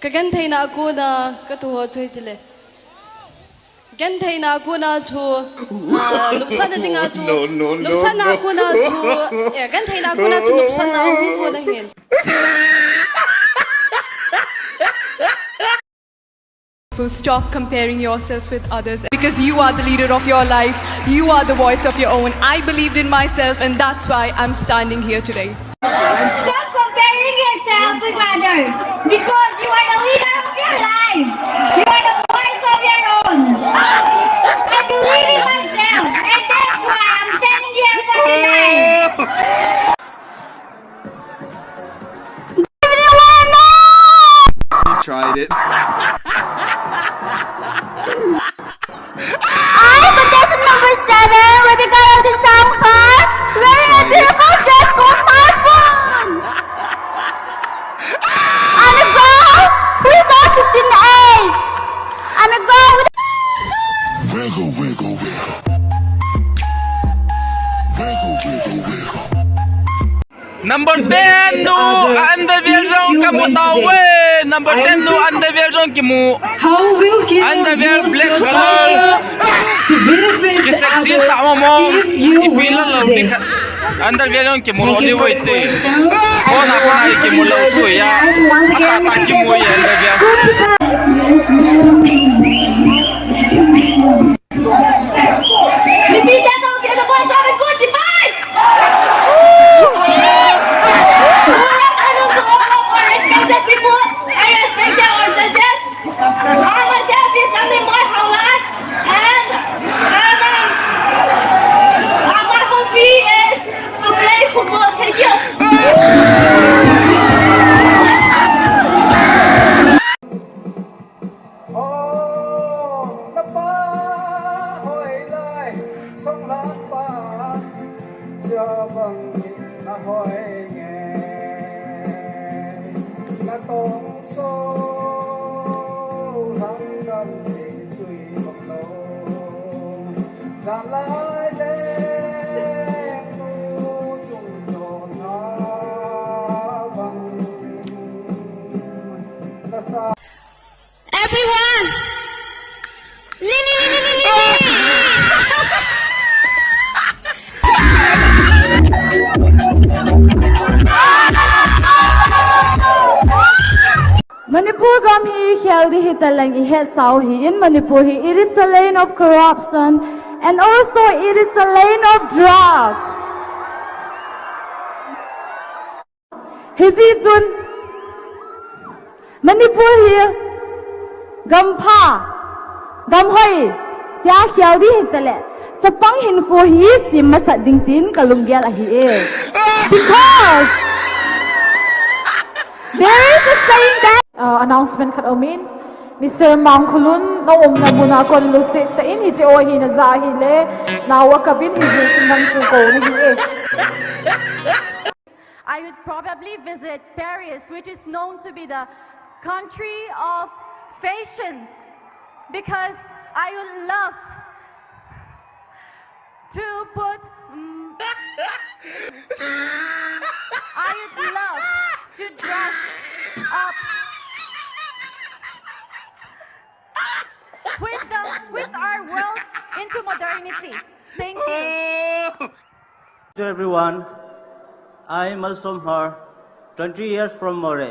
Kagan thay na ako na katuho choy tile. Gan thay na ako na chu nupsan na tinga chu nupsan na ako na chu gan thay na ako na chu nupsan na ako ko na hin. Stop comparing yourselves with others because you are the leader of your life. You are the voice of your own. I believed in myself and that's why I'm standing here today. Stop comparing yourself with others because you are the leader of your life. You are the voice of your own. I believe in myself and that's why I'm standing here for tonight. You tried it. I'm contestant number 7, Rebecca of the South Park, wearing a beautiful dress called my phone. I'm a girl who is all 16 age. I'm a girl with Wiggle, wiggle, wiggle. Wiggle, wiggle, wiggle. Number 10 no underwear zone kamu tahu number 10 no underwear zone kimu underwear black color ki sexy sama mo ipila law di underwear zone kimu roli waite kona kona kimu law tu ya apa kimu ya underwear Chavang na hoy nghe na tong so hang nam si tui bok lo na lai le nu chung chon ha bang na sa everyone. Manipur gam hi healthy hi talang I het sao hi in Manipur hi it is a lane of corruption and also it is a lane of drug. Hizi chun Manipur hi gam pha gam hoi ya healthy hi tale chapang hin ko hi sim masat ding tin kalungyal a hi e because there is a saying that announcement khat omin Mr. Mangkhulun no na muna kon lusit ta in Hichi o hi na za hi le nawa kabin hi sinam chu ko ni e I would probably visit Paris, which is known to be the country of fashion, because I would love to put I would love to dress up with our world into modernity. Thank you. To everyone, I am Malsom Har, 20 years from More.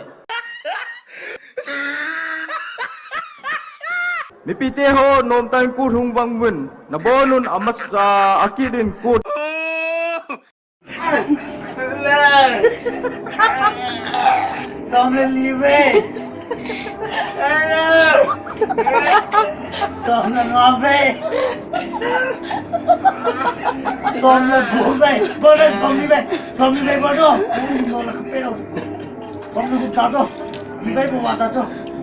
Mipite ho nom tan ku hung wang mun na bonun amas akidin ku Somne live. Somne nove. Somne bube. Bole somne be. Somne be bodo. No la pero. Somne ku dato. Live bu dato.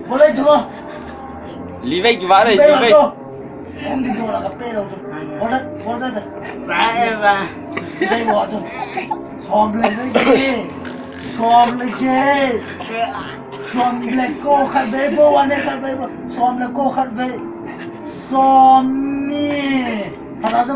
Bole dhuo. live ki bare live Om di do la pero. Bole bole da. Ba. Live bu dato. Somne se Somne ke. Somne ko khalbe bo ane khalbe bo. Somne ko khalbe. Somni. Patado.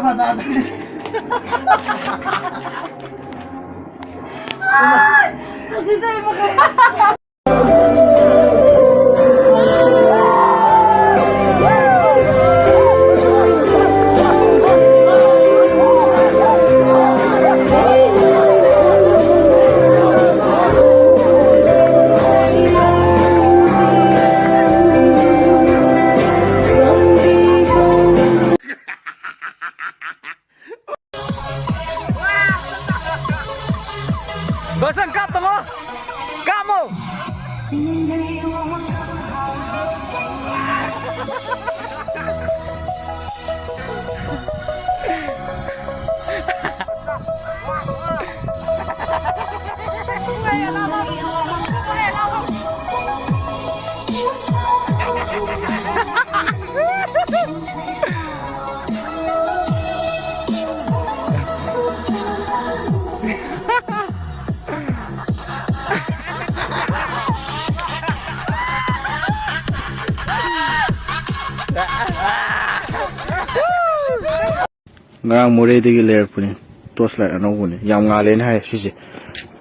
ngang more de giler puni tos la no puni yam nga len hai si si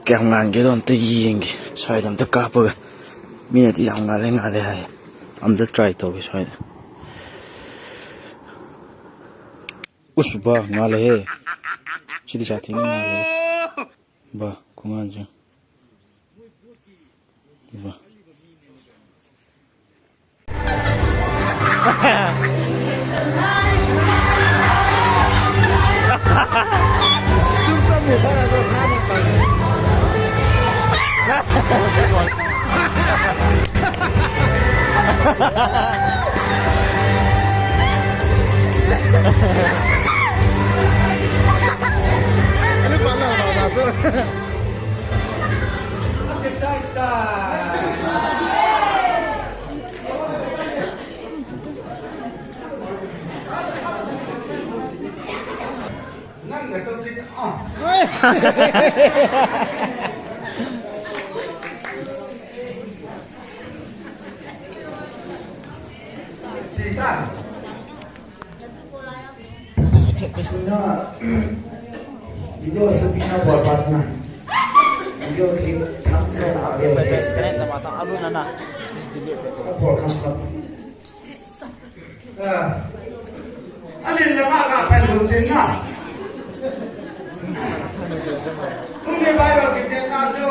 kyam ngan ge don te ying sai dam ta ka pa mi ne yam nga le hai am da try to bi sai us ba nga le he si di sa thi nga le ba ko ngan je ba Video syutingnya buat pasnya. Video klip tampil ada. Sekarang kita matang alun anak. Buat kamu. Alin lama agak pendutingnya. Tunggu bayar kita ngajo.